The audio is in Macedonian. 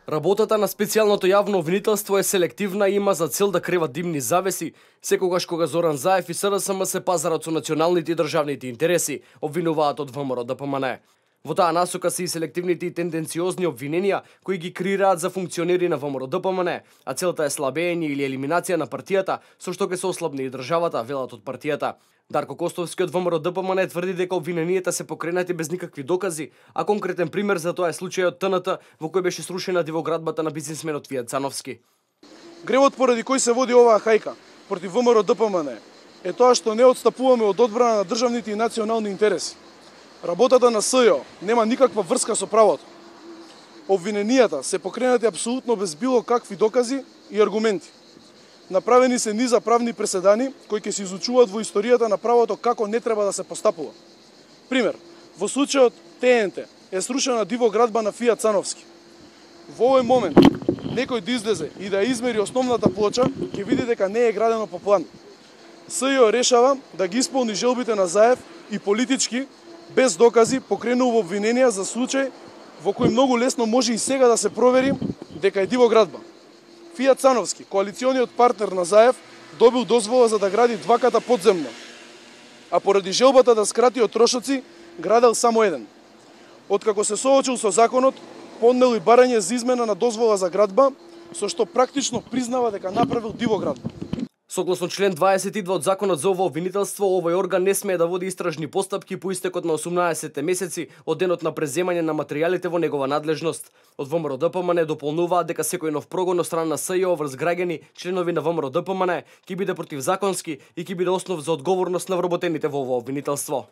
Работата на специјалното јавно обвинителство е селективна и има за цел да крива димни завеси, секогаш кога Зоран Заев и СДСМ се пазарат со националните и државните интереси, обвинуваат од ВМРО-ДПМНЕ. Во таа насока се и селективните и тенденциозни обвиненија кои ги креираат за функционери на ВМРО-ДПМНЕ, а целта е слабење или елиминација на партијата, со што ќе се ослабне и државата, велат од партијата. Дарко Костовски од ВМРО-ДПМНЕ тврди дека обвиненијата се покренати без никакви докази, а конкретен пример за тоа е случајот ТНТ во кој беше срушена дивоградбата на бизнисменот Фијат Цановски. Гревот поради кој се води оваа хајка против ВМРО-ДПМНЕ е тоа што не отстапуваме од одбрана на државните и национални интереси. Работата на СЈО нема никаква врска со правото. Обвиненијата се покренати апсолутно без било какви докази и аргументи. Направени се низа правни преседани кои ќе се изучуваат во историјата на правото како не треба да се постапува. Пример, во случајот ТНТ е срушена дивоградба на Фијат Цановски. Во овој момент некој да излезе и да измери основната плоча, ќе види дека не е градено по план. СЈО решава да ги исполни желбите на Заев и политички, без докази, покренува обвиненија за случај во кој многу лесно може и сега да се провери дека е дивоградба. Фијат Цановски, коалициониот партнер на Заев, добил дозвола за да гради дваката подземно, а поради желбата да скрати од трошоци, градел само еден. Откако се соочил со законот, поднел и барање за измена на дозвола за градба, со што практично признава дека направил дивоградба. Согласно член 22 од Законот за ово обвинителство, овој орган не смее да води истражни постапки по истекот на 18 месеци од денот на преземање на материјалите во негова надлежност. Од ВМРО-ДПМНЕ дополнуваат дека секој нов прогон од страна на СЈО врз граѓани, членови на ВМРО-ДПМНЕ, ќе биде противзаконски и ќе биде основ за одговорност на вработените во ово обвинителство.